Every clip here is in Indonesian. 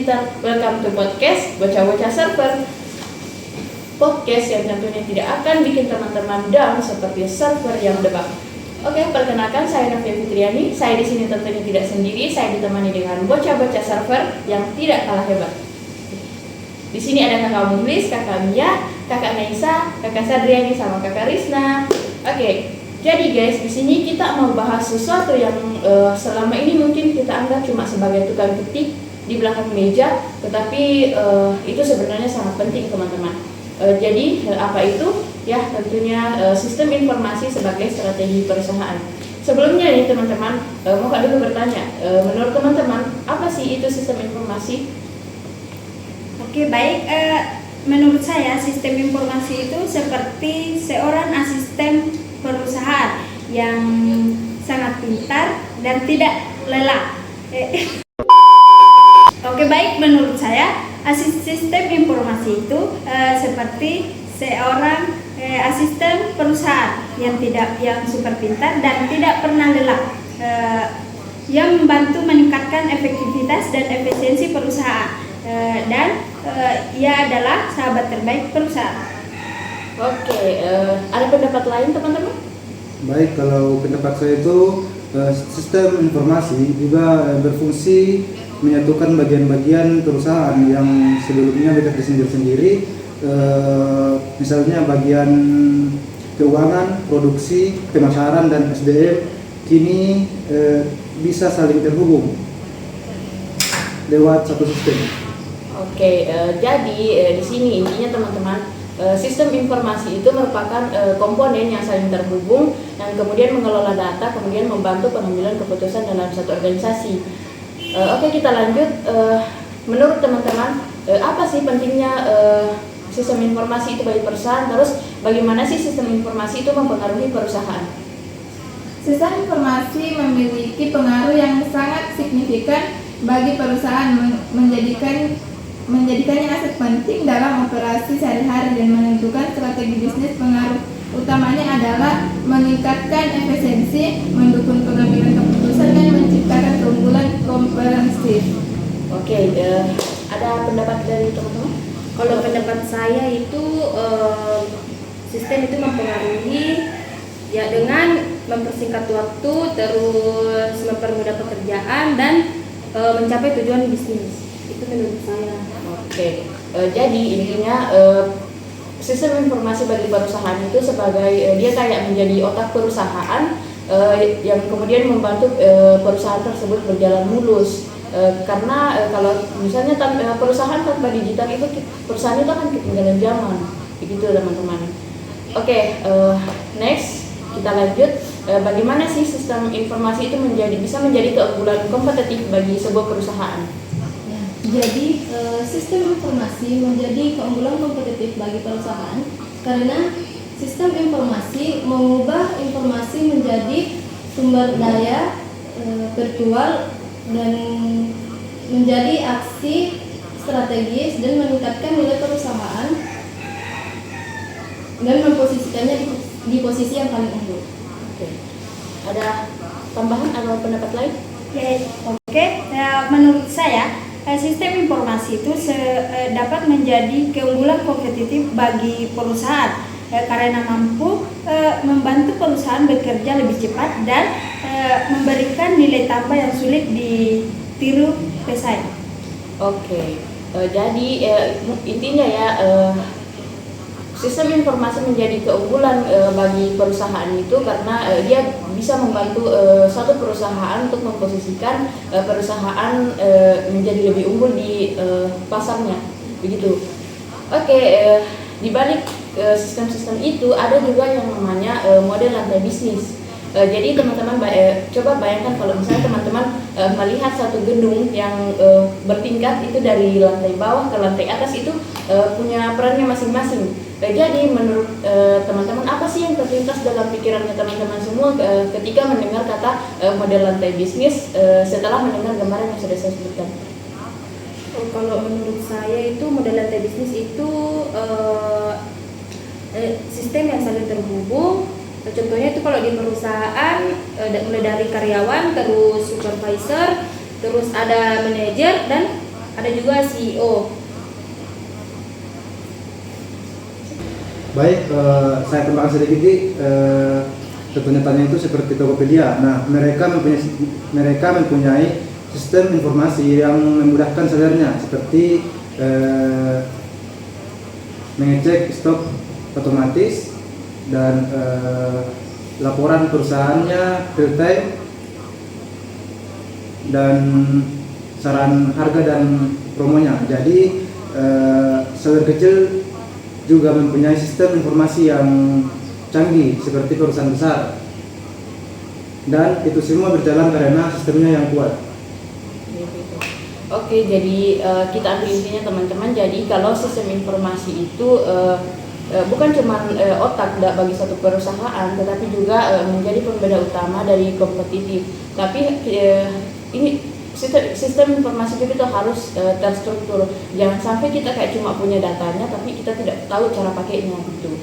Digital. Welcome to podcast Bocah-Bocah Server. Podcast yang tentunya tidak akan bikin teman-teman down seperti server yang debug. Oke, perkenalkan saya Novia Fitriani. Saya di sini tentunya tidak sendiri. Saya ditemani dengan bocah-bocah server yang tidak kalah hebat. Di sini ada kakak Muhlis, kakak Mia, kakak Naisa, kakak Sadriani, sama kakak Risna. Oke. Jadi guys, di sini kita mau bahas sesuatu yang selama ini mungkin kita anggap cuma sebagai tukang ketik di belakang meja, tetapi itu sebenarnya sangat penting teman-teman. Jadi apa itu? Ya tentunya sistem informasi sebagai strategi perusahaan. Sebelumnya nih teman-teman, mau Kak dulu bertanya, menurut teman-teman apa sih itu sistem informasi? Oke, baik. Menurut saya sistem informasi itu seperti seorang asisten perusahaan yang sangat pintar dan tidak lelah. Oke, baik, menurut saya sistem informasi itu seperti seorang asisten perusahaan yang super pintar dan tidak pernah lelah, yang membantu meningkatkan efektivitas dan efisiensi perusahaan, dan ia adalah sahabat terbaik perusahaan. Oke, ada pendapat lain teman-teman? Baik, kalau pendapat saya itu sistem informasi juga berfungsi menyatukan bagian-bagian perusahaan yang sebelumnya mereka sendiri-sendiri, misalnya bagian keuangan, produksi, pemasaran, dan SDM kini bisa saling terhubung lewat satu sistem. Oke, jadi di sini intinya teman-teman, sistem informasi itu merupakan komponen yang saling terhubung yang kemudian mengelola data, kemudian membantu pengambilan keputusan dalam satu organisasi. Oke, kita lanjut. Menurut teman-teman, apa sih pentingnya sistem informasi itu bagi perusahaan? Terus bagaimana sih sistem informasi itu mempengaruhi perusahaan? Sistem informasi memiliki pengaruh yang sangat signifikan bagi perusahaan, menjadikannya aset penting dalam operasi sehari-hari dan menentukan strategi bisnis. Pengaruh utamanya adalah meningkatkan efisiensi, mendukung pengambilan keputusan, dan menciptakan keunggulan komprehensif. Oke, ada pendapat dari teman-teman? Kalau pendapat saya itu sistem itu mempengaruhi ya dengan mempersingkat waktu, terus mempermudah pekerjaan dan mencapai tujuan bisnis. Itu menurut saya. Oke, jadi intinya sistem informasi bagi perusahaan itu sebagai dia kayak menjadi otak perusahaan yang kemudian membantu perusahaan tersebut berjalan mulus. Karena kalau misalnya perusahaan tanpa digital itu perusahaan itu akan ketinggalan zaman, begitu teman-teman. Oke, next kita lanjut. Bagaimana sih sistem informasi itu bisa menjadi keunggulan kompetitif bagi sebuah perusahaan? Jadi sistem informasi menjadi keunggulan kompetitif bagi perusahaan karena sistem informasi mengubah informasi menjadi sumber daya virtual dan menjadi aksi strategis dan meningkatkan nilai perusahaan dan memposisikannya di posisi yang paling unggul. Oke. Ada tambahan atau pendapat lain? Oke, menurut saya sistem informasi itu dapat menjadi keunggulan kompetitif bagi perusahaan karena mampu membantu perusahaan bekerja lebih cepat dan memberikan nilai tambah yang sulit ditiru pesaing. Oke, jadi intinya ya sistem informasi menjadi keunggulan bagi perusahaan itu karena dia bisa membantu suatu perusahaan untuk memposisikan perusahaan menjadi lebih unggul di pasarnya, begitu. Oke, di balik sistem-sistem itu ada juga yang namanya model lantai bisnis. Jadi teman-teman coba bayangkan kalau misalnya teman-teman melihat satu gedung yang bertingkat itu dari lantai bawah ke lantai atas itu punya perannya masing-masing. Jadi menurut teman-teman apa sih yang terlintas dalam pikirannya teman-teman semua ketika mendengar kata model lantai bisnis setelah mendengar gambaran yang sudah saya sebutkan? Kalau menurut saya itu model lantai bisnis itu sistem yang saling terhubung. Contohnya itu kalau di perusahaan mulai dari karyawan, terus supervisor, terus ada manajer dan ada juga CEO. Baik, saya tambahkan sedikit ternyata itu seperti Tokopedia. Nah, mereka mempunyai sistem informasi yang memudahkan saudaranya seperti mengecek stok otomatis dan laporan perusahaannya real time dan saran harga dan promonya. Jadi saudara kecil juga mempunyai sistem informasi yang canggih seperti perusahaan besar, dan itu semua berjalan karena sistemnya yang kuat. Oke, jadi kita ambil intinya teman-teman. Jadi kalau sistem informasi itu bukan cuma otak bagi satu perusahaan, tetapi juga menjadi pembeda utama dari kompetitif. Tapi ini sistem informasi itu harus terstruktur. Jangan sampai kita kayak cuma punya datanya, tapi kita tidak tahu cara pakainya gitu.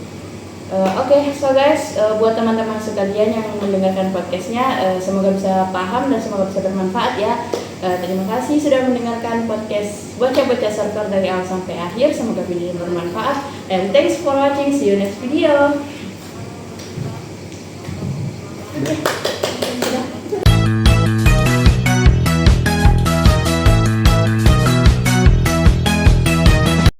Oke, so guys, buat teman-teman sekalian yang mendengarkan podcastnya, semoga bisa paham dan semoga bisa bermanfaat ya. Terima kasih sudah mendengarkan podcast Bocah-Bocah Server dari awal sampai akhir. Semoga video ini bermanfaat. And thanks for watching. See you next video.